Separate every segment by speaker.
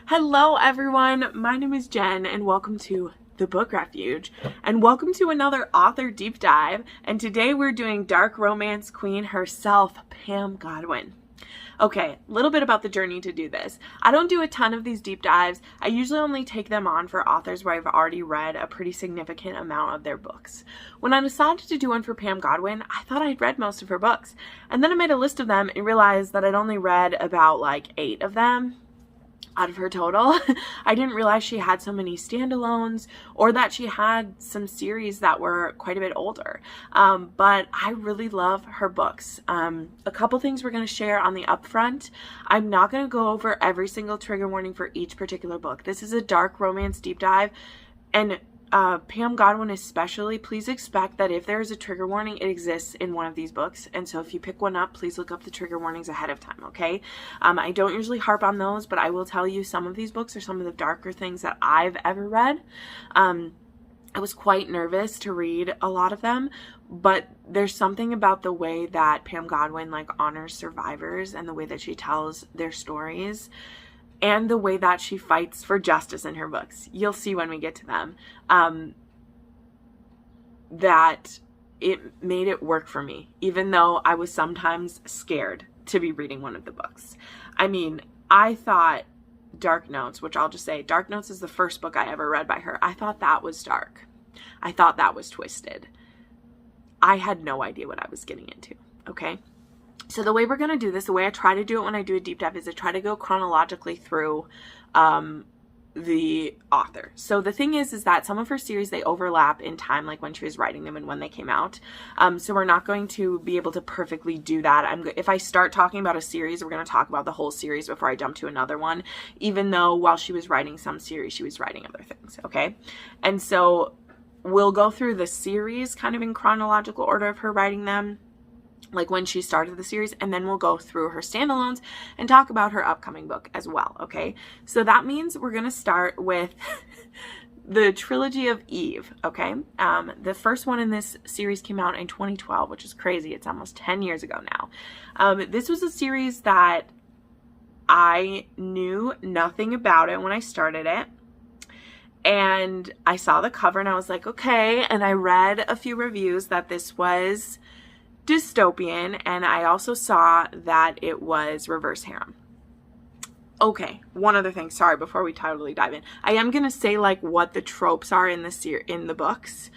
Speaker 1: Hello everyone, my name is Jen and welcome to the Book Refuge and welcome to another author deep dive, and today we're doing dark romance queen herself, Pam Godwin. Okay, a little bit about the journey to do this. I don't do a ton of these deep dives. I usually only take them on for authors where I've already read a pretty significant amount of their books. When I decided to do one for Pam Godwin, I thought I'd read most of her books. And then I made a list of them and realized that I'd only read about like 8 of them out of her total. I didn't realize she had so many standalones or that she had some series that were quite a bit older. But I really love her books. A couple things we're going to share on the upfront. I'm not going to go over every single trigger warning for each particular book. This is a dark romance deep dive, and Pam Godwin especially, please expect that if there is a trigger warning, it exists in one of these books. And so if you pick one up, please look up the trigger warnings ahead of time, okay? I don't usually harp on those, but I will tell you some of these books are some of the darker things that I've ever read. I was quite nervous to read a lot of them, but there's something about the way that Pam Godwin honors survivors and the way that she tells their stories and the way that she fights for justice in her books. You'll see when we get to them, that it made it work for me, even though I was sometimes scared to be reading one of the books. I mean, I thought Dark Notes, which I'll just say, Dark Notes is the first book I ever read by her. I thought that was dark. I thought that was twisted. I had no idea what I was getting into, okay? So the way we're going to do this, the way I try to do it when I do a deep dive, is I try to go chronologically through the author. So the thing is that some of her series, they overlap in time, like when she was writing them and when they came out. So we're not going to be able to perfectly do that. If I start talking about a series, we're going to talk about the whole series before I jump to another one, even though while she was writing some series, she was writing other things, okay? And so we'll go through the series kind of in chronological order of her writing them, like when she started the series, and then we'll go through her standalones and talk about her upcoming book as well, okay? So that means we're going to start with the trilogy of Eve, okay? The first one in this series came out in 2012, which is crazy. It's almost 10 years ago now. This was a series that I knew nothing about it when I started it. And I saw the cover and I was like, okay. And I read a few reviews that this was dystopian, and I also saw that it was reverse harem. Okay, one other thing, sorry, before we totally dive in. I am going to say what the tropes are in the books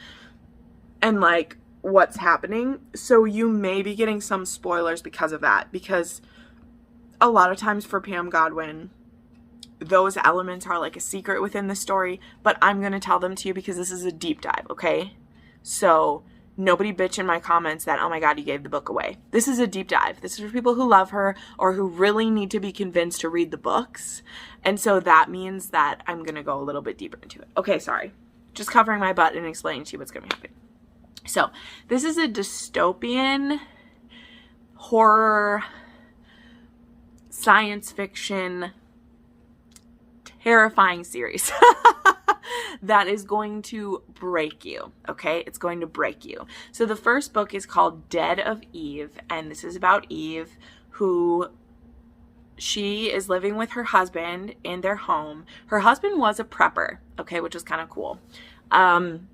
Speaker 1: and what's happening. So you may be getting some spoilers because of that, because a lot of times for Pam Godwin, those elements are a secret within the story, but I'm going to tell them to you because this is a deep dive, okay? So nobody bitch in my comments that, oh my God, you gave the book away. This is a deep dive. This is for people who love her or who really need to be convinced to read the books. And so that means that I'm going to go a little bit deeper into it. Okay, sorry. Just covering my butt and explaining to you what's going to happen. So this is a dystopian horror, science fiction, terrifying series. That is going to break you, okay? It's going to break you. So the first book is called Dead of Eve, and this is about Eve, who she is living with her husband in their home. Her husband was a prepper, okay, which is kind of cool. And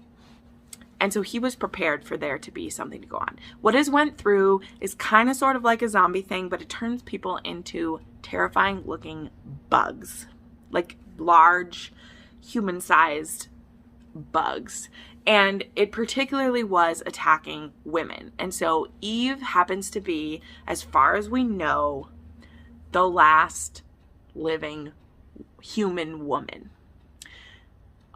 Speaker 1: so he was prepared for there to be something to go on. What is went through is kind of sort of like a zombie thing, but it turns people into terrifying looking bugs, like large human-sized bugs, and it particularly was attacking women. And so Eve happens to be, as far as we know, the last living human woman.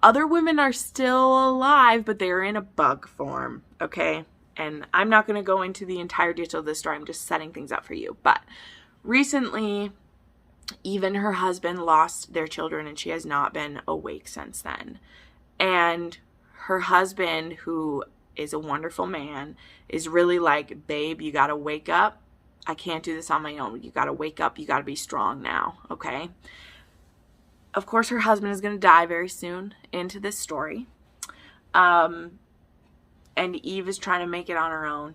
Speaker 1: Other women are still alive, but they're in a bug form, okay? And I'm not going to go into the entire detail of this story. I'm just setting things up for you. But recently, even her husband lost their children, and she has not been awake since then. And her husband, who is a wonderful man, is really like, babe, you gotta wake up. I can't do this on my own. You gotta wake up. You gotta be strong now, okay? Of course, her husband is gonna die very soon into this story. And Eve is trying to make it on her own.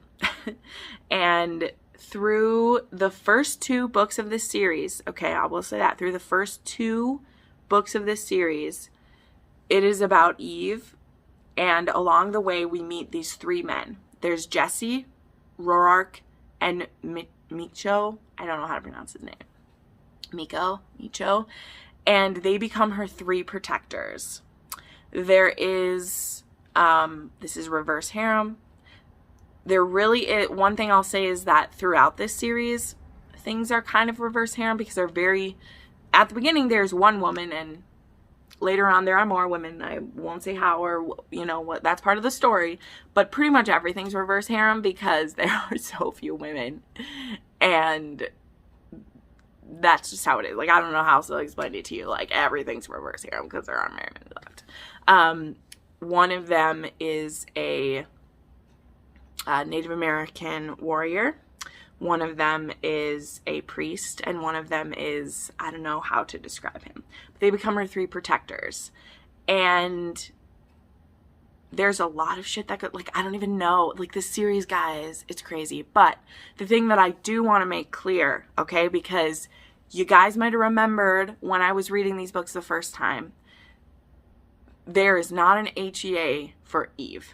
Speaker 1: And through the first 2 books of this series, okay, I will say that, through the first 2 books of this series, it is about Eve, and along the way we meet these 3 men. There's Jesse, Roark, and Micho. I don't know how to pronounce his name. Micho. And they become her 3 protectors. There is, this is reverse harem. There really is, one thing I'll say is that throughout this series, things are kind of reverse harem because they're very, at the beginning there's one woman and later on there are more women. I won't say how or, you know, what, that's part of the story, but pretty much everything's reverse harem because there are so few women, and that's just how it is. Like, I don't know how else to explain it to you. Like, everything's reverse harem because there aren't very many left. One of them is a Native American warrior. One of them is a priest, and one of them is, I don't know how to describe him. But they become her 3 protectors. And there's a lot of shit that could, like, I don't even know. Like, this series, guys, it's crazy. But the thing that I do want to make clear, okay, because you guys might have remembered when I was reading these books the first time, there is not an HEA for Eve,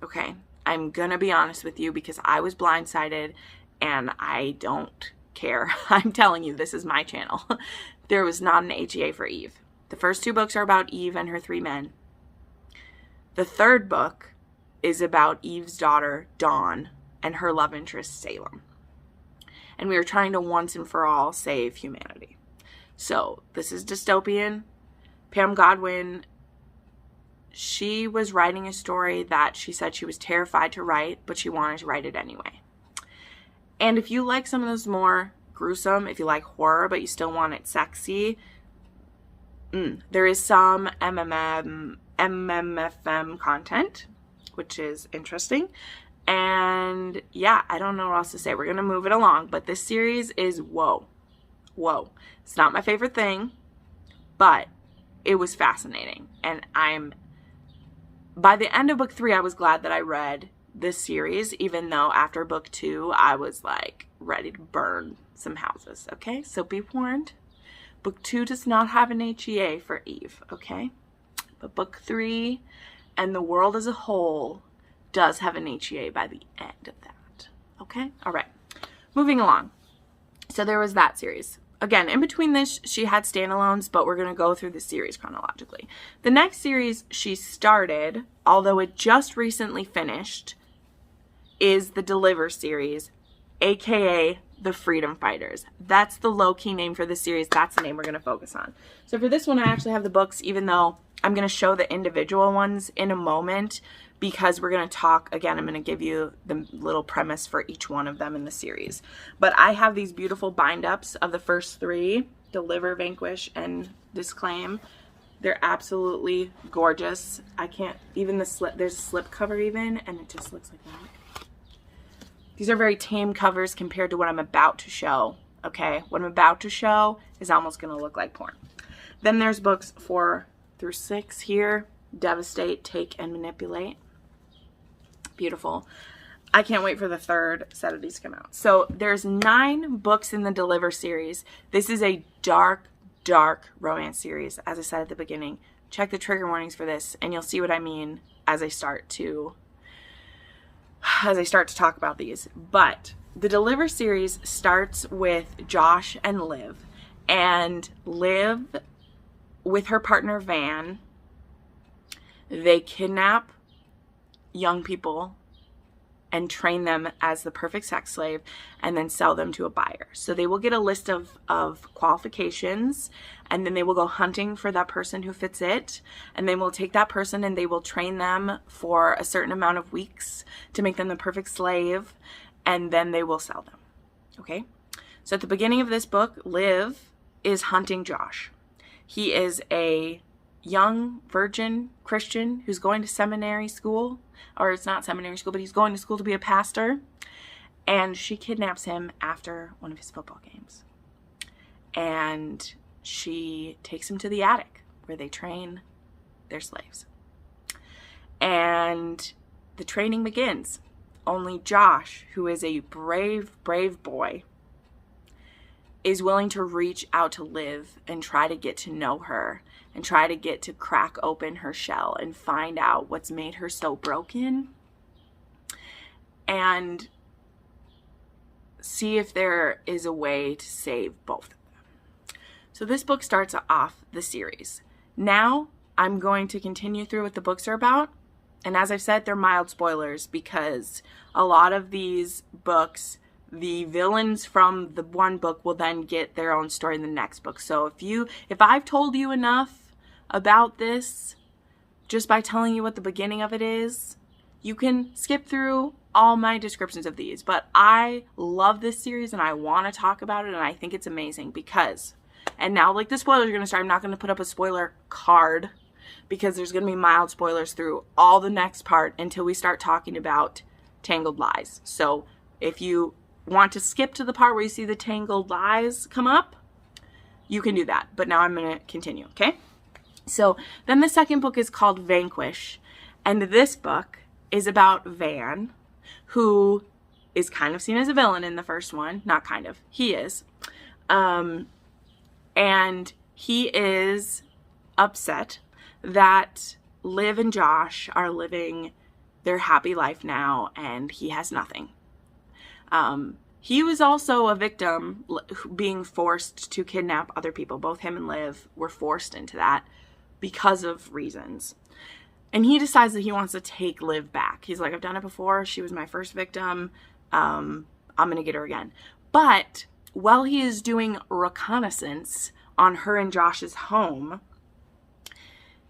Speaker 1: okay? I'm going to be honest with you because I was blindsided and I don't care. I'm telling you, this is my channel. There was not an HEA for Eve. The first 2 books are about Eve and her 3 men. The 3rd book is about Eve's daughter, Dawn, and her love interest, Salem. And we are trying to once and for all save humanity. So this is dystopian. Pam Godwin, she was writing a story that she said she was terrified to write, but she wanted to write it anyway. And if you like some of those more gruesome, if you like horror, but you still want it sexy, there is some MMFM content, which is interesting. And yeah, I don't know what else to say. We're going to move it along. But this series is whoa. It's not my favorite thing, but it was fascinating. And by the end of book 3, I was glad that I read this series, even though after book 2, I was like ready to burn some houses. Okay, so be warned. Book 2 does not have an HEA for Eve, okay? But book 3 and the world as a whole does have an HEA by the end of that. Okay? All right. Moving along. So there was that series. Again, in between this, she had standalones, but we're going to go through the series chronologically. The next series she started, although it just recently finished, is the Deliver series, aka the Freedom Fighters. That's the low-key name for this series. That's the name we're going to focus on. So for this one, I actually have the books, even though I'm going to show the individual ones in a moment, because we're going to talk, again, I'm going to give you the little premise for each one of them in the series. But I have these beautiful bind-ups of the first 3, Deliver, Vanquish, and Disclaim. They're absolutely gorgeous. I can't, even the slip, there's a slip cover even, and it just looks like that. These are very tame covers compared to what I'm about to show, okay? What I'm about to show is almost going to look like porn. Then there's books 4 through 6 here. Devastate, Take, and Manipulate. Beautiful. I can't wait for the 3rd set of these to come out. So there's 9 books in the Deliver series. This is a dark, dark romance series, as I said at the beginning. Check the trigger warnings for this, and you'll see what I mean as I start to talk about these. But the Deliver series starts with Josh and Liv. And Liv, with her partner Van, they kidnap young people and train them as the perfect sex slave and then sell them to a buyer. So they will get a list of qualifications, and then they will go hunting for that person who fits it, and they will take that person and they will train them for a certain amount of weeks to make them the perfect slave, and then they will sell them. Okay? So at the beginning of this book, Liv is hunting Josh. He is a young virgin Christian who's going to seminary school, or it's not seminary school, but he's going to school to be a pastor, and she kidnaps him after one of his football games, and she takes him to the attic where they train their slaves, and the training begins. Only Josh, who is a brave boy, is willing to reach out to Liv and try to get to know her and try to get to crack open her shell and find out what's made her so broken and see if there is a way to save both of them. So this book starts off the series. Now I'm going to continue through what the books are about. And as I've said, they're mild spoilers because a lot of these books, the villains from the one book will then get their own story in the next book. So if I've told you enough about this just by telling you what the beginning of it is, you can skip through all my descriptions of these. But I love this series and I want to talk about it, and I think it's amazing because, and now like the spoilers are going to start, I'm not going to put up a spoiler card because there's going to be mild spoilers through all the next part until we start talking about Tangled Lies. So if you want to skip to the part where you see the Tangled Lies come up, you can do that. But now I'm going to continue, okay? So then the second book is called Vanquish. And this book is about Van, who is kind of seen as a villain in the first one. Not kind of. He is. And he is upset that Liv and Josh are living their happy life now and he has nothing. He was also a victim being forced to kidnap other people. Both him and Liv were forced into that because of reasons. And he decides that he wants to take Liv back. He's like, I've done it before. She was my first victim. I'm going to get her again. But while he is doing reconnaissance on her and Josh's home,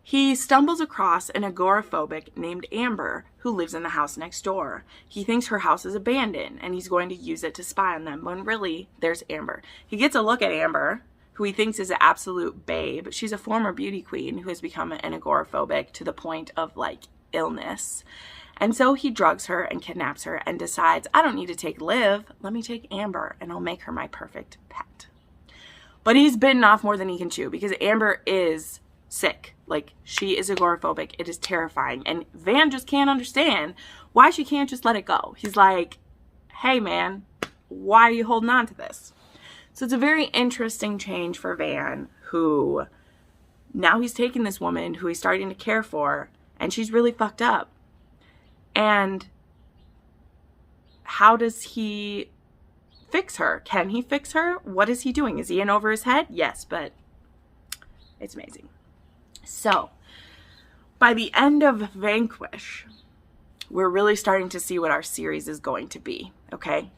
Speaker 1: he stumbles across an agoraphobic named Amber who lives in the house next door. He thinks her house is abandoned and he's going to use it to spy on them when really there's Amber. He gets a look at Amber, who he thinks is an absolute babe. She's a former beauty queen who has become an agoraphobic to the point of like illness. And so he drugs her and kidnaps her and decides, I don't need to take Liv, let me take Amber and I'll make her my perfect pet. But he's bitten off more than he can chew because Amber is sick. Like, she is agoraphobic. It is terrifying. And Van just can't understand why she can't just let it go. He's like, hey man, why are you holding on to this? So it's a very interesting change for Van, who now he's taking this woman who he's starting to care for, and she's really fucked up. And how does he fix her? Can he fix her? What is he doing? Is he in over his head? Yes, but it's amazing. So, by the end of Vanquish, we're really starting to see what our series is going to be, okay?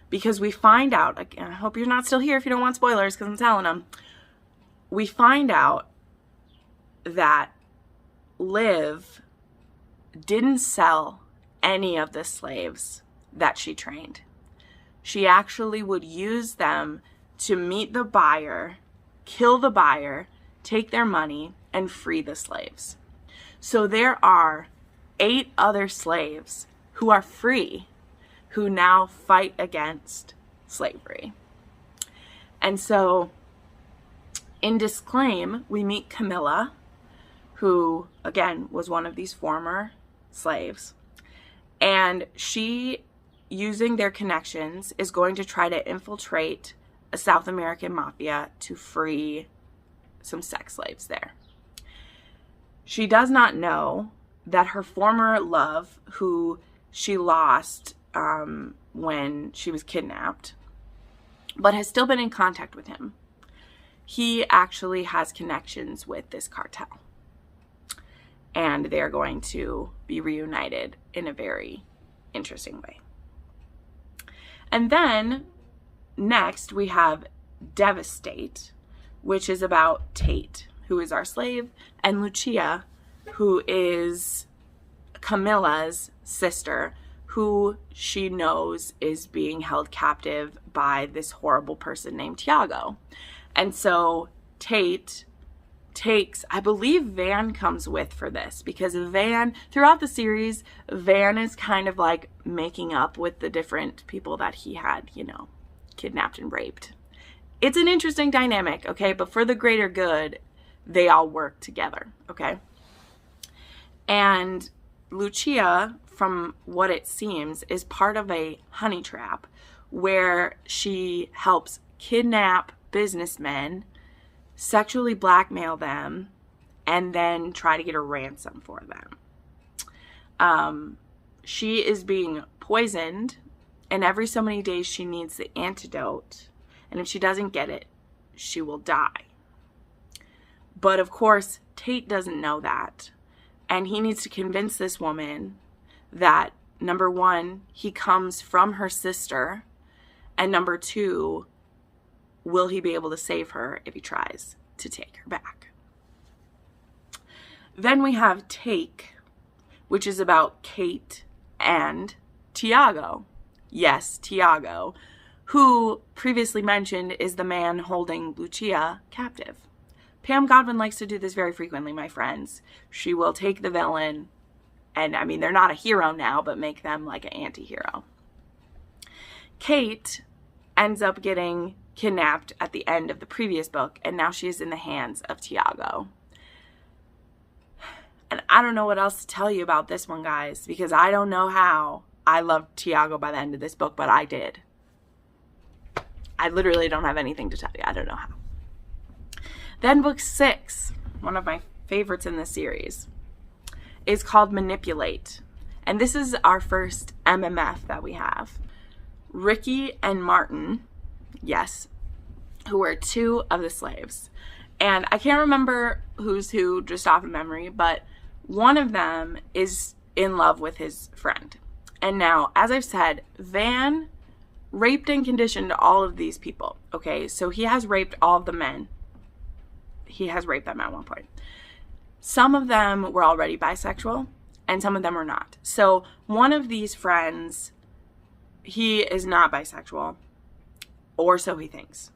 Speaker 1: Because we find out, again, I hope you're not still here if you don't want spoilers because I'm telling them. We find out that Liv didn't sell any of the slaves that she trained. She actually would use them to meet the buyer, kill the buyer, take their money, and free the slaves. So there are 8 other slaves who are free, who now fight against slavery. And so in Disclaim, we meet Camilla, who again was one of these former slaves. And she, using their connections, is going to try to infiltrate a South American mafia to free some sex slaves there. She does not know that her former love, who she lost when she was kidnapped, but has still been in contact with him, he actually has connections with this cartel. And they're going to be reunited in a very interesting way. And then next we have Devastate, which is about Tate, who is our slave, and Lucia, who is Camilla's sister, who she knows is being held captive by this horrible person named Tiago. And so Tate takes, I believe Van comes with for this, because Van, throughout the series, Van is kind of like making up with the different people that he had, you know, kidnapped and raped. It's an interesting dynamic, okay? But for the greater good, they all work together, okay? And Lucia, from what it seems, is part of a honey trap where she helps kidnap businessmen, sexually blackmail them, and then try to get a ransom for them. She is being poisoned, and every so many days she needs the antidote, and if she doesn't get it, she will die. But of course, Tate doesn't know that, and he needs to convince this woman that, number one, he comes from her sister, and number two, will he be able to save her if he tries to take her back? Then we have Take, which is about Kate and Tiago. Yes, Tiago, who previously mentioned is the man holding Lucia captive. Pam Godwin likes to do this very frequently, my friends. She will take the villain, and I mean, they're not a hero now, but make them like an anti-hero. Kate ends up getting kidnapped at the end of the previous book, and now she is in the hands of Tiago. And I don't know what else to tell you about this one, guys, because I don't know how I loved Tiago by the end of this book, but I did. I literally don't have anything to tell you. I don't know how. Then book 6, one of my favorites in this series, is called Manipulate. And this is our first MMF that we have. Ricky and Martin, yes, who were 2 of the slaves. And I can't remember who's who just off of memory, but one of them is in love with his friend. And now, as I've said, Van raped and conditioned all of these people, okay? So he has raped all of the men. He has raped them at one point. Some of them were already bisexual, and some of them were not. So one of these friends, he is not bisexual, or so he thinks.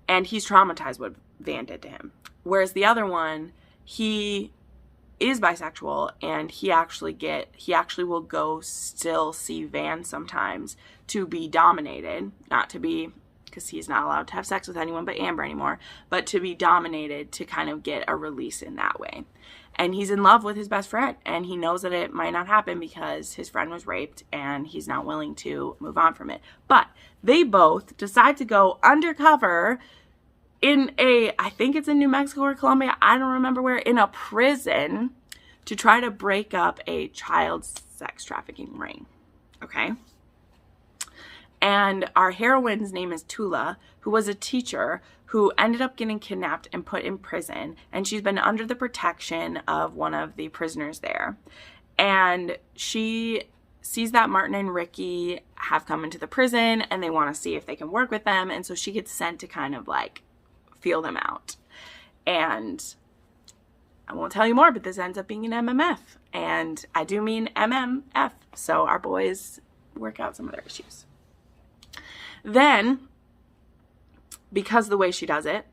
Speaker 1: And he's traumatized what Van did to him. Whereas the other one, he is bisexual, and he actually will go still see Van sometimes to be dominated, not to be, because he's not allowed to have sex with anyone but Amber anymore, but to be dominated to kind of get a release in that way. And he's in love with his best friend, and he knows that it might not happen because his friend was raped and he's not willing to move on from it. But they both decide to go undercover in I think it's in New Mexico or Colombia, I don't remember where, in a prison to try to break up a child sex trafficking ring. Okay? And our heroine's name is Tula, who was a teacher who ended up getting kidnapped and put in prison. And she's been under the protection of one of the prisoners there. And she sees that Martin and Ricky have come into the prison and they want to see if they can work with them. And so she gets sent to kind of like feel them out. And I won't tell you more, but this ends up being an MMF. And I do mean MMF. So our boys work out some of their issues. Then, because the way she does it,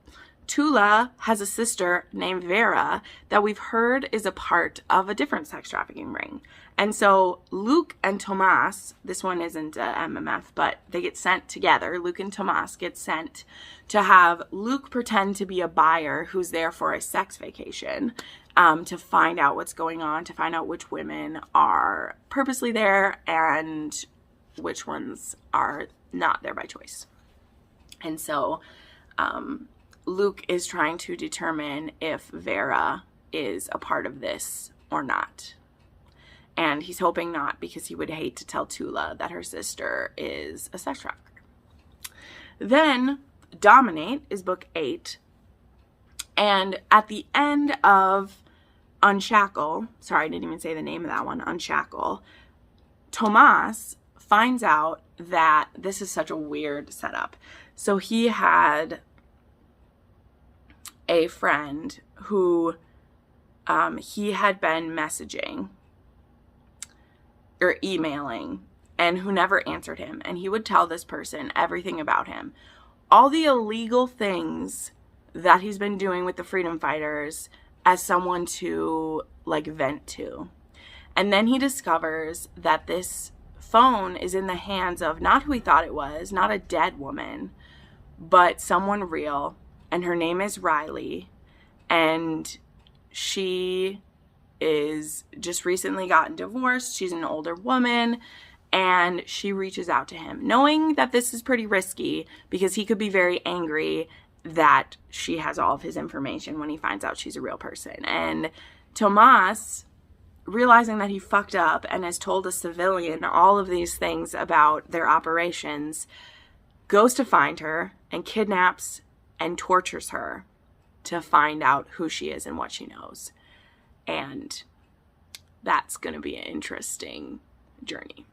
Speaker 1: Tula has a sister named Vera that we've heard is a part of a different sex trafficking ring. And so Luke and Tomas, this one isn't a MMF, but they get sent together. Luke and Tomas get sent to have Luke pretend to be a buyer who's there for a sex vacation, to find out what's going on, to find out which women are purposely there and which ones are not there by choice. And so Luke is trying to determine if Vera is a part of this or not. And he's hoping not, because he would hate to tell Tula that her sister is a sex trafficker. Then Dominate is book 8. And at the end of Unshackle, sorry, I didn't even say the name of that one, Unshackle, Tomas finds out that this is such a weird setup. So he had a friend who he had been messaging or emailing and who never answered him. And he would tell this person everything about him. All the illegal things that he's been doing with the freedom fighters as someone to like vent to. And then he discovers that this phone is in the hands of not who he thought it was, not a dead woman, but someone real. And her name is Riley. And she is just recently gotten divorced. She's an older woman. And she reaches out to him, knowing that this is pretty risky because he could be very angry that she has all of his information when he finds out she's a real person. And Tomas, realizing that he fucked up and has told a civilian all of these things about their operations, goes to find her and kidnaps and tortures her to find out who she is and what she knows. And that's going to be an interesting journey.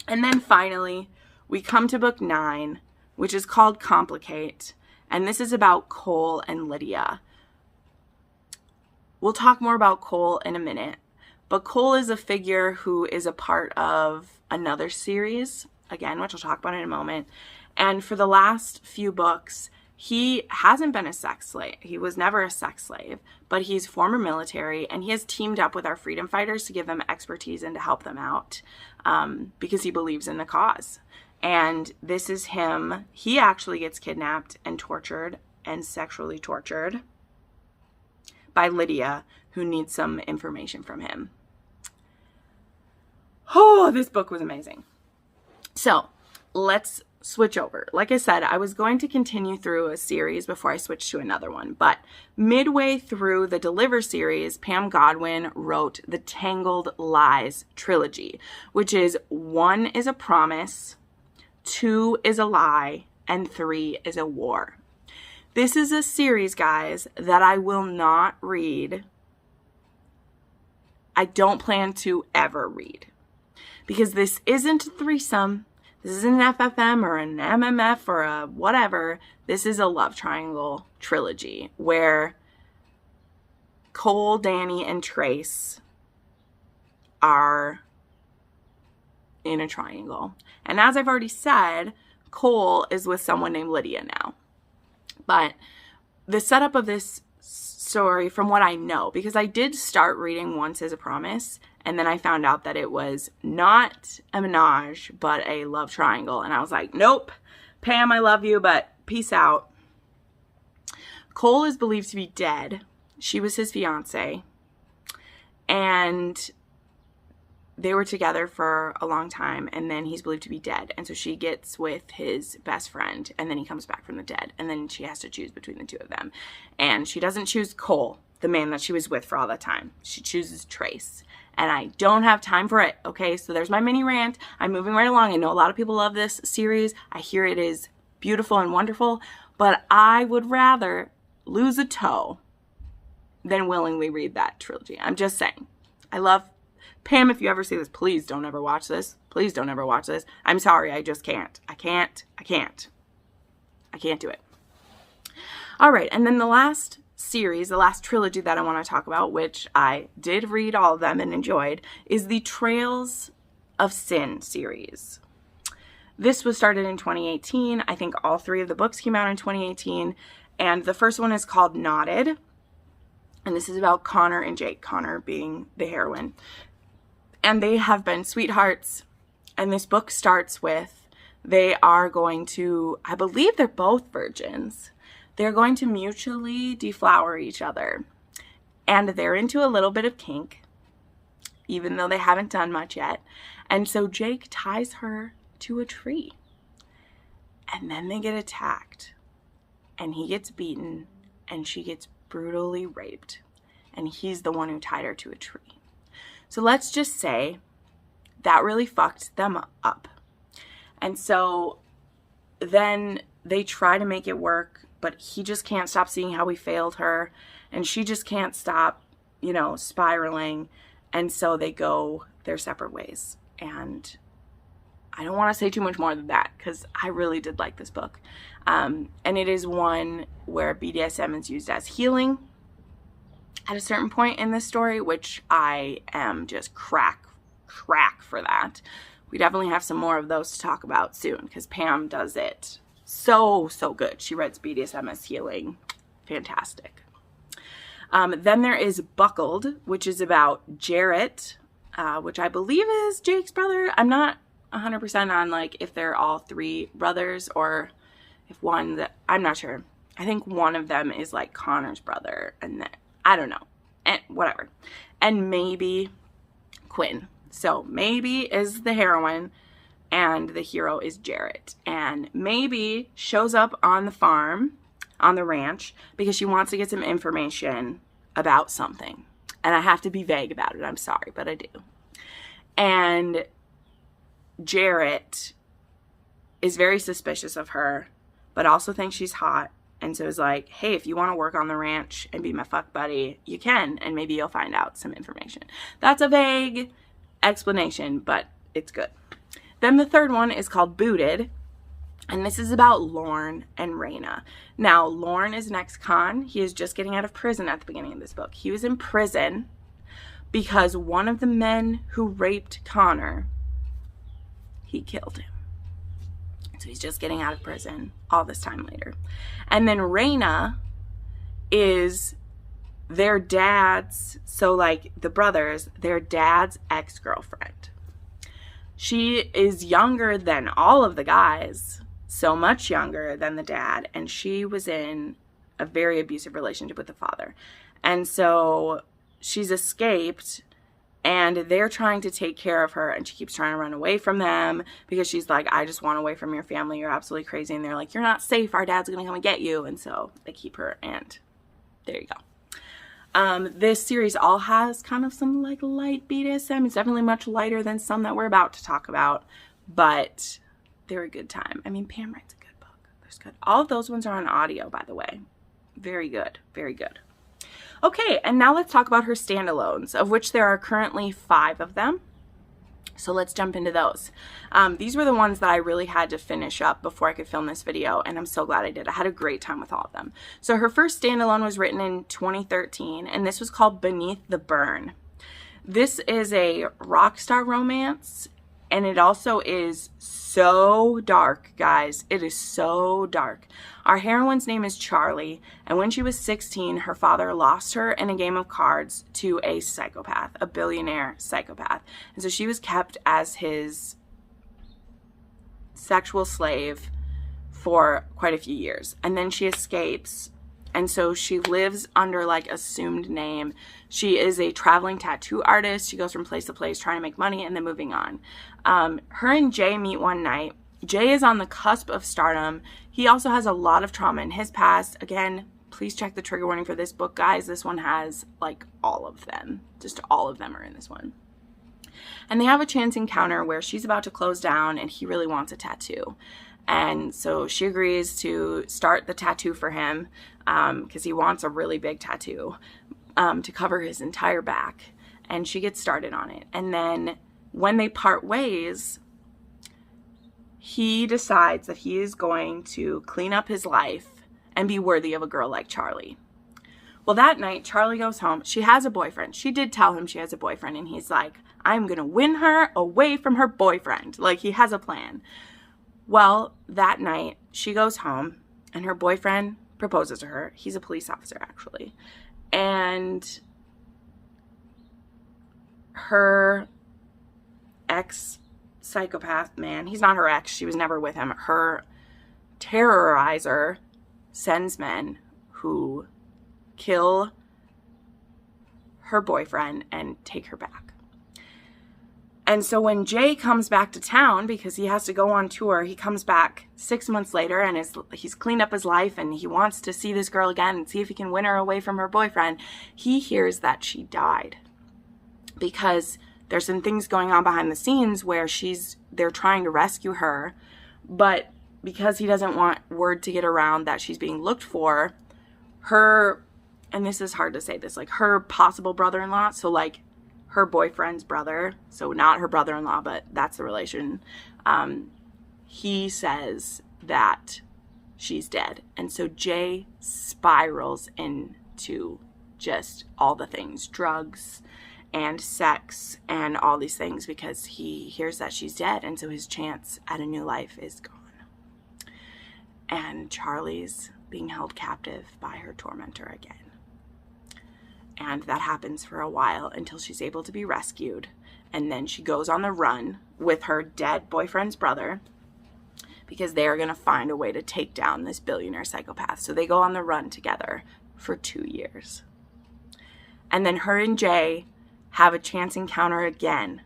Speaker 1: And then finally, we come to book 9, which is called Complicate. And this is about Cole and Lydia. We'll talk more about Cole in a minute. But Cole is a figure who is a part of another series, again, which I'll talk about in a moment. And for the last few books, he hasn't been a sex slave. He was never a sex slave, but he's former military, and he has teamed up with our freedom fighters to give them expertise and to help them out because he believes in the cause. And this is him. He actually gets kidnapped and tortured and sexually tortured by Lydia, who needs some information from him. Oh, this book was amazing. So let's switch over. Like I said, I was going to continue through a series before I switched to another one, but midway through the Deliver series, Pam Godwin wrote the Tangled Lies trilogy, which is 1 is a promise, 2 is a lie, and 3 is a war. This is a series, guys, that I will not read. I don't plan to ever read because this isn't a threesome. This isn't an FFM or an MMF or a whatever. This is a love triangle trilogy where Cole, Danny, and Trace are in a triangle. And as I've already said, Cole is with someone named Lydia now. But the setup of this story, from what I know, because I did start reading Once Is a Promise, and then I found out that it was not a menage, but a love triangle. And I was like, nope, Pam, I love you, but peace out. Cole is believed to be dead. She was his fiance. And they were together for a long time, and then he's believed to be dead. And so she gets with his best friend, and then he comes back from the dead. And then she has to choose between the two of them. And she doesn't choose Cole, the man that she was with for all that time. She chooses Trace. And I don't have time for it, okay? So there's my mini rant. I'm moving right along. I know a lot of people love this series. I hear it is beautiful and wonderful, but I would rather lose a toe than willingly read that trilogy. I'm just saying. I love Pam, if you ever see this, please don't ever watch this. Please don't ever watch this. I'm sorry, I just can't. I can't do it. All right, and then the last series, the last trilogy that I want to talk about, which I did read all of them and enjoyed, is the Trails of Sin series. This was started in 2018. I think all 3 of the books came out in 2018, and the first one is called Knotted, and this is about Connor and Jake, Connor being the heroine. And they have been sweethearts. And this book starts with, they are going to, I believe they're both virgins. They're going to mutually deflower each other. And they're into a little bit of kink, even though they haven't done much yet. And so Jake ties her to a tree. And then they get attacked. And he gets beaten. And she gets brutally raped. And he's the one who tied her to a tree. So let's just say that really fucked them up. And so then they try to make it work, but he just can't stop seeing how he failed her. And she just can't stop, spiraling. And so they go their separate ways. And I don't want to say too much more than that because I really did like this book. And it is one where BDSM is used as healing at a certain point in this story, which I am just crack for that. We definitely have some more of those to talk about soon because Pam does it so good. She writes BDSM as healing. Fantastic. Then there is Buckled, which is about Jarrett, which I believe is Jake's brother. I'm not 100% on if they're all 3 brothers or if I'm not sure. I think one of them is Connor's brother, and then I don't know. And whatever. And maybe Quinn. So maybe is the heroine. and the hero is Jarrett. And maybe shows up on the farm, on the ranch, because she wants to get some information about something. And I have to be vague about it. I'm sorry, but I do. And Jarrett is very suspicious of her, but also thinks she's hot. And so is like, hey, if you want to work on the ranch and be my fuck buddy, you can. And maybe you'll find out some information. That's a vague explanation, but it's good. Then the third one is called Booted. And this is about Lorne and Raina. Now, Lorne is an ex-con. He is just getting out of prison at the beginning of this book. He was in prison because one of the men who raped Connor, he killed him. So he's just getting out of prison all this time later. And then Raina is their dad's, so like the brothers, their dad's ex-girlfriend. She is younger than all of the guys, so much younger than the dad, and she was in a very abusive relationship with the father. And so she's escaped, and they're trying to take care of her, and she keeps trying to run away from them because she's like, I just want away from your family. You're absolutely crazy. And they're like, you're not safe. Our dad's going to come and get you. And so they keep her, and there you go. This series all has kind of some like light BDSM. It's definitely much lighter than some that we're about to talk about, but they're a good time. I mean, Pam writes a good book. There's good. All of those ones are on audio, by the way. Very good. Very good. Okay, and now let's talk about her standalones, of which there are currently 5 of them. So let's jump into those. These were the ones that I really had to finish up before I could film this video, and I'm so glad I did. I had a great time with all of them. So her first standalone was written in 2013, and this was called Beneath the Burn. This is a rock star romance, and it also is so dark, guys. It is so dark. Our heroine's name is Charlie, and when she was 16, her father lost her in a game of cards to a psychopath, a billionaire psychopath. And so she was kept as his sexual slave for quite a few years. And then she escapes, and so she lives under like assumed name. She is a traveling tattoo artist. She goes from place to place trying to make money and then moving on. Her and Jay meet one night. Jay is on the cusp of stardom. He also has a lot of trauma in his past. Again, please check the trigger warning for this book, guys. This one has like all of them. Just all of them are in this one. And they have a chance encounter where she's about to close down and he really wants a tattoo. And so she agrees to start the tattoo for him because he wants a really big tattoo to cover his entire back. And she gets started on it. And then when they part ways, he decides that he is going to clean up his life and be worthy of a girl like Charlie. Well, that night, Charlie goes home. She has a boyfriend. She did tell him she has a boyfriend, and he's like, I'm going to win her away from her boyfriend. Like, he has a plan. Well, that night, she goes home, and her boyfriend proposes to her. He's a police officer, actually. And her ex-psychopath man, he's not her ex, she was never with him, her terrorizer sends men who kill her boyfriend and take her back. And so when Jay comes back to town, because he has to go on tour, he comes back 6 months later and he's cleaned up his life and he wants to see this girl again and see if he can win her away from her boyfriend. He hears that she died because there's some things going on behind the scenes where they're trying to rescue her, but because he doesn't want word to get around that she's being looked for, her, and this is hard to say this, like her possible brother-in-law, so like her boyfriend's brother, so not her brother-in-law, but that's the relation, he says that she's dead. And so Jay spirals into just all the things, drugs and sex and all these things, because he hears that she's dead, and so his chance at a new life is gone. And Charlie's being held captive by her tormentor again. And that happens for a while until she's able to be rescued. And then she goes on the run with her dead boyfriend's brother because they are going to find a way to take down this billionaire psychopath. So they go on the run together for 2 years. And then her and Jay have a chance encounter again.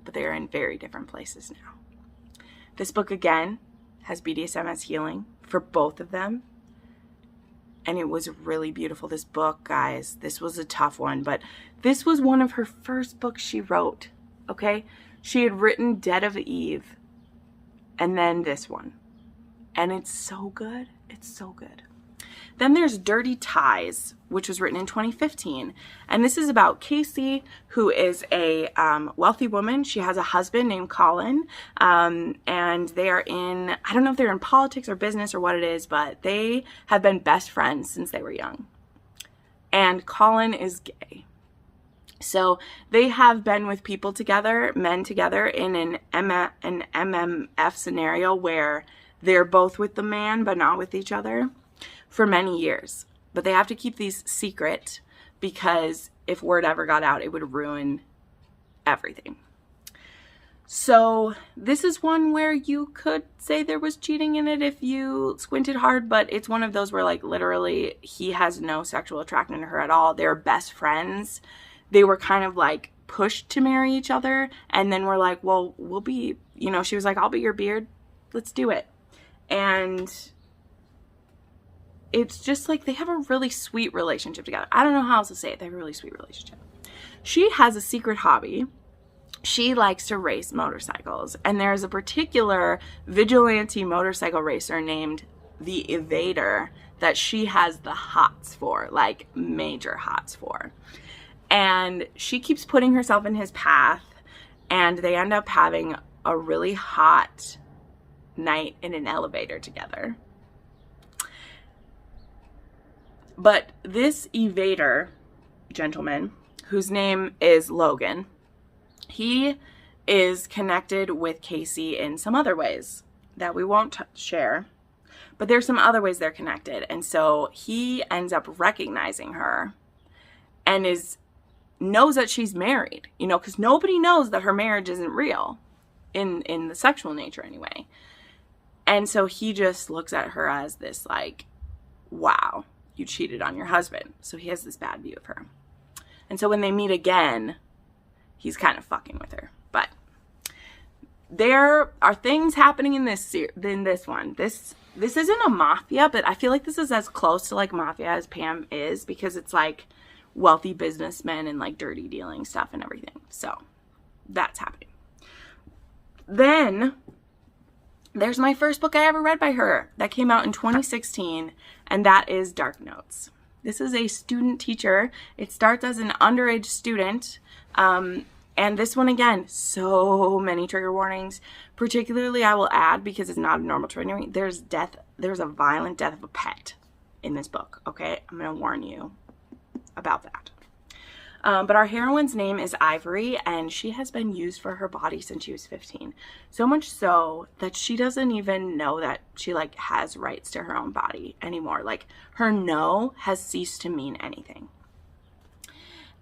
Speaker 1: but they are in very different places now. This book, again, has BDSM as healing for both of them. And it was really beautiful. This book, guys, this was a tough one, but this was one of her first books she wrote, okay? She had written Dead of Eve and then this one. And it's so good. It's so good. Then there's Dirty Ties, which was written in 2015. And this is about Casey, who is a wealthy woman. She has a husband named Colin. And they are in, I don't know if they're in politics or business or what it is, but they have been best friends since they were young. And Colin is gay. So they have been with people together, men together, in an MMF scenario where they're both with the man but not with each other for many years. But they have to keep these secret because if word ever got out, it would ruin everything. So this is one where you could say there was cheating in it if you squinted hard, but it's one of those where, like, literally he has no sexual attraction to her at all. They're best friends. They were kind of like pushed to marry each other, and then we're like, well, we'll be, you know, she was like, I'll be your beard. Let's do it. And it's just like they have a really sweet relationship together. I don't know how else to say it. They have a really sweet relationship. She has a secret hobby. She likes to race motorcycles. And there's a particular vigilante motorcycle racer named the Evader that she has the hots for, like major hots for. And she keeps putting herself in his path, and they end up having a really hot night in an elevator together. But this Evader gentleman, whose name is Logan, he is connected with Casey in some other ways that we won't share, but there's some other ways they're connected. And so he ends up recognizing her and knows that she's married, you know, because nobody knows that her marriage isn't real in the sexual nature anyway. And so he just looks at her as this, like, wow, you cheated on your husband. So he has this bad view of her. And so when they meet again, he's kind of fucking with her. But there are things happening in this one. This isn't a mafia, but I feel like this is as close to like mafia as Pam is, because it's like wealthy businessmen and like dirty dealing stuff and everything. So that's happening. Then there's my first book I ever read by her that came out in 2016, and that is Dark Notes. This is a student teacher. It starts as an underage student. And this one, again, so many trigger warnings. Particularly, I will add, because it's not a normal trigger warning, there's a violent death of a pet in this book, okay? I'm going to warn you about that. But our heroine's name is Ivory, and she has been used for her body since she was 15. So much so that she doesn't even know that she, like, has rights to her own body anymore. Like, her no has ceased to mean anything.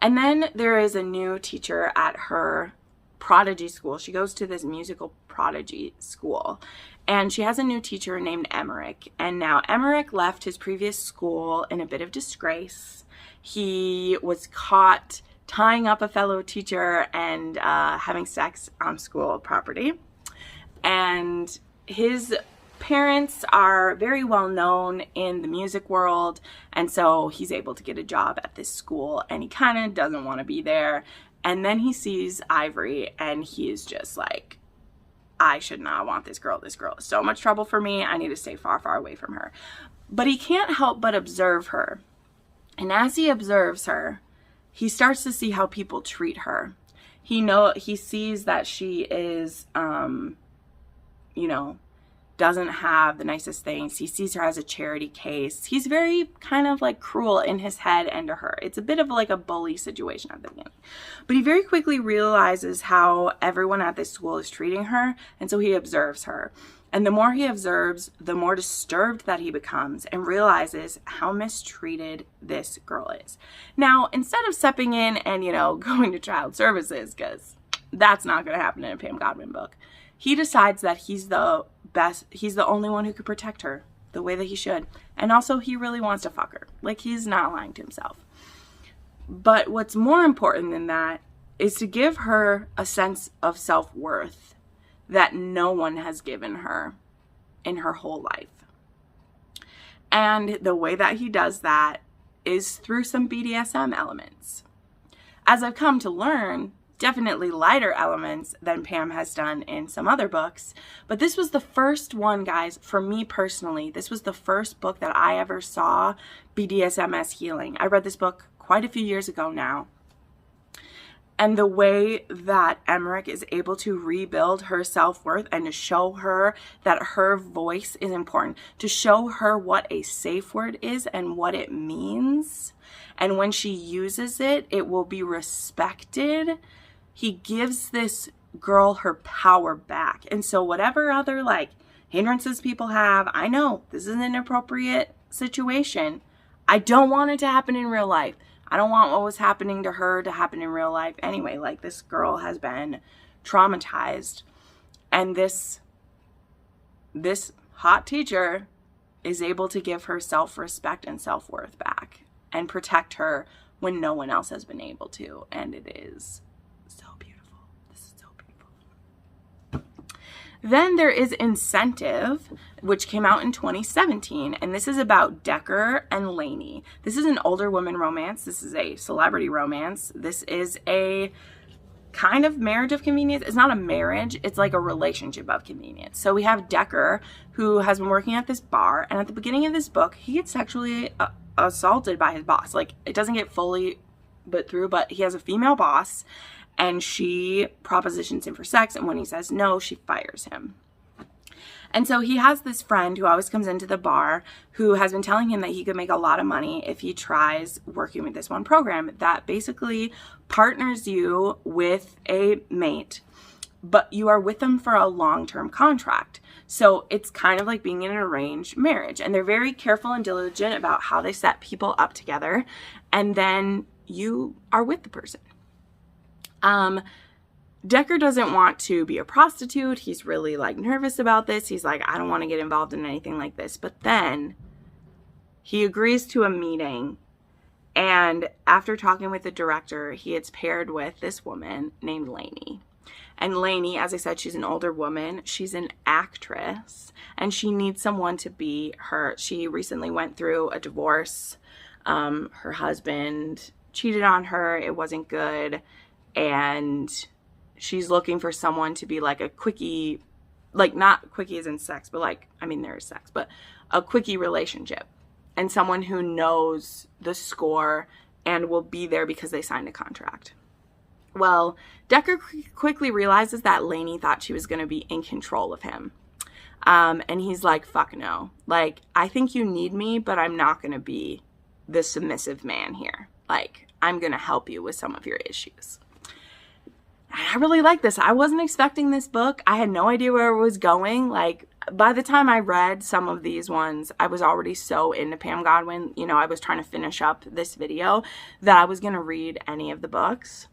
Speaker 1: And then there is a new teacher at her prodigy school. She goes to this musical prodigy school, and she has a new teacher named Emmerich. And now Emmerich left his previous school in a bit of disgrace. He was caught tying up a fellow teacher and having sex on school property. And his parents are very well known in the music world, and so he's able to get a job at this school, and he kind of doesn't want to be there. And then he sees Ivory, and he is just like, I should not want this girl. This girl is so much trouble for me. I need to stay far, far away from her. But he can't help but observe her. And as he observes her, he starts to see how people treat her. He sees that she is, doesn't have the nicest things. He sees her as a charity case. He's very kind of like cruel in his head and to her. It's a bit of like a bully situation at the beginning. But he very quickly realizes how everyone at this school is treating her. And so he observes her. And the more he observes, the more disturbed that he becomes and realizes how mistreated this girl is. Now, instead of stepping in and, going to child services, because that's not going to happen in a Pam Godwin book, he decides that he's the only one who could protect her the way that he should. And also, he really wants to fuck her. Like, he's not lying to himself. But what's more important than that is to give her a sense of self-worth that no one has given her in her whole life. And the way that he does that is through some BDSM elements. As I've come to learn, definitely lighter elements than Pam has done in some other books. But this was the first one, guys, for me personally. This was the first book that I ever saw BDSM as healing. I read this book quite a few years ago now. And the way that Emmerich is able to rebuild her self-worth and to show her that her voice is important, to show her what a safe word is and what it means. And when she uses it, it will be respected. He gives this girl her power back. And so whatever other like hindrances people have, I know this is an inappropriate situation. I don't want it to happen in real life. I don't want what was happening to her to happen in real life anyway. Like, this girl has been traumatized, and this hot teacher is able to give her self-respect and self-worth back and protect her when no one else has been able to. And it is so beautiful. This is so beautiful. Then there is Incentive, which came out in 2017, and this is about Decker and Lainey. This is an older woman romance. This is a celebrity romance. This is a kind of marriage of convenience. It's not a marriage. It's like a relationship of convenience. So we have Decker, who has been working at this bar, and at the beginning of this book, he gets sexually assaulted by his boss. Like, it doesn't get fully put through, but he has a female boss, and she propositions him for sex, and when he says no, she fires him. And so he has this friend who always comes into the bar who has been telling him that he could make a lot of money if he tries working with this one program that basically partners you with a mate, but you are with them for a long-term contract. So it's kind of like being in an arranged marriage, and they're very careful and diligent about how they set people up together, and then you are with the person. Decker doesn't want to be a prostitute. He's really like nervous about this. He's like, I don't want to get involved in anything like this. But then he agrees to a meeting, and after talking with the director, he gets paired with this woman named Lainey. And Lainey, as I said, she's an older woman. She's an actress, and she needs someone to be her. She recently went through a divorce. Her husband cheated on her. It wasn't good. And she's looking for someone to be like a quickie, like not quickie as in sex, but like, I mean, there is sex, but a quickie relationship, and someone who knows the score and will be there because they signed a contract. Well, Decker quickly realizes that Lainey thought she was going to be in control of him. And he's like, fuck no. Like, I think you need me, but I'm not going to be the submissive man here. Like, I'm going to help you with some of your issues. I really like this. I wasn't expecting this book. I had no idea where it was going. Like, by the time I read some of these ones, I was already so into Pam Godwin. You know, I was trying to finish up this video that I was going to read any of the books.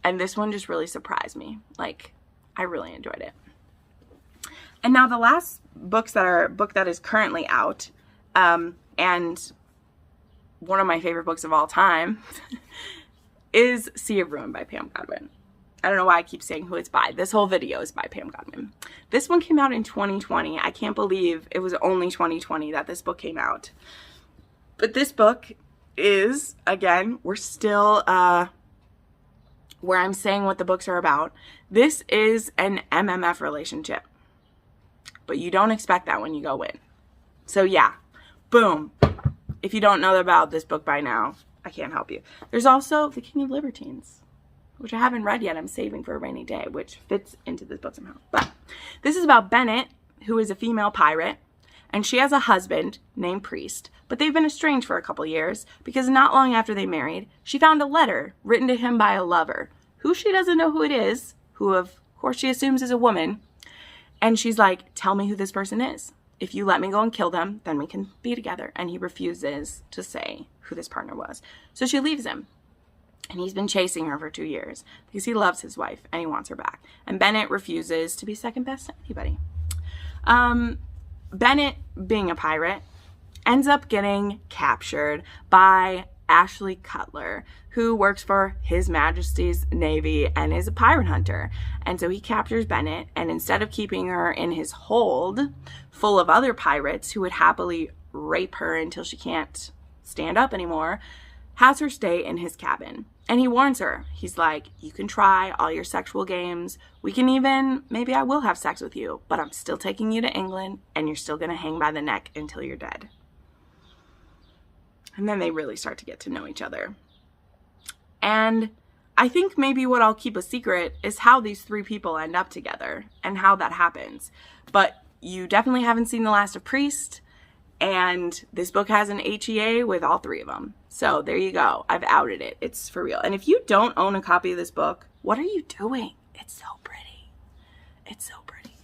Speaker 1: And this one just really surprised me. Like, I really enjoyed it. And now the last book that is currently out, and one of my favorite books of all time, is Sea of Ruin by Pam Godwin. I don't know why I keep saying who it's by. This whole video is by Pam Godwin. This one came out in 2020. I can't believe it was only 2020 that this book came out. But this book is, again, we're still where I'm saying what the books are about. This is an MMF relationship. But you don't expect that when you go in. So yeah, boom. If you don't know about this book by now, I can't help you. There's also The King of Libertines, which I haven't read yet. I'm saving for a rainy day, which fits into this book somehow. But this is about Bennett, who is a female pirate, and she has a husband named Priest, but they've been estranged for a couple years because not long after they married, she found a letter written to him by a lover, who she doesn't know who it is, who of course she assumes is a woman, and she's like, tell me who this person is. If you let me go and kill them, then we can be together. And he refuses to say who this partner was. So she leaves him. And he's been chasing her for 2 years because he loves his wife and he wants her back. And Bennett refuses to be second best to anybody. Bennett, being a pirate, ends up getting captured by Ashley Cutler, who works for His Majesty's Navy and is a pirate hunter. And so he captures Bennett, and instead of keeping her in his hold full of other pirates who would happily rape her until she can't stand up anymore, has her stay in his cabin. And he warns her. He's like, you can try all your sexual games. We can even, maybe I will have sex with you, but I'm still taking you to England, and you're still going to hang by the neck until you're dead. And then they really start to get to know each other. And I think maybe what I'll keep a secret is how these three people end up together and how that happens. But you definitely haven't seen The Last of Priest, and this book has an HEA with all three of them. So there you go. I've outed it. It's for real. And if you don't own a copy of this book, what are you doing? It's so pretty. It's so pretty.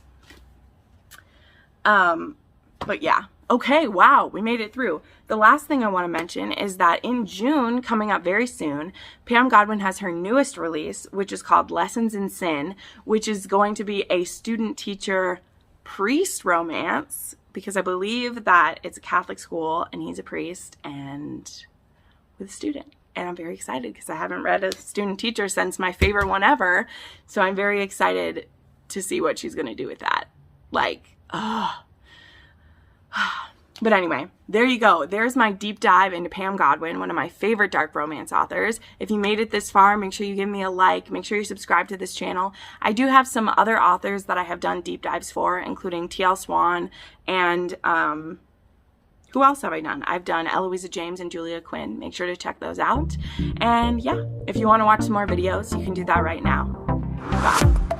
Speaker 1: But yeah. Okay, wow, we made it through. The last thing I want to mention is that in June, coming up very soon, Pam Godwin has her newest release, which is called Lessons in Sin, which is going to be a student-teacher priest romance, because I believe that it's a Catholic school and he's a priest and with a student. And I'm very excited because I haven't read a student-teacher since my favorite one ever, so I'm very excited to see what she's going to do with that. Like, oh. But anyway, there you go. There's my deep dive into Pam Godwin, one of my favorite dark romance authors. If you made it this far, make sure you give me a like. Make sure you subscribe to this channel. I do have some other authors that I have done deep dives for, including T.L. Swan and who else have I done? I've done Eloisa James and Julia Quinn. Make sure to check those out. And yeah, if you want to watch some more videos, you can do that right now. Bye.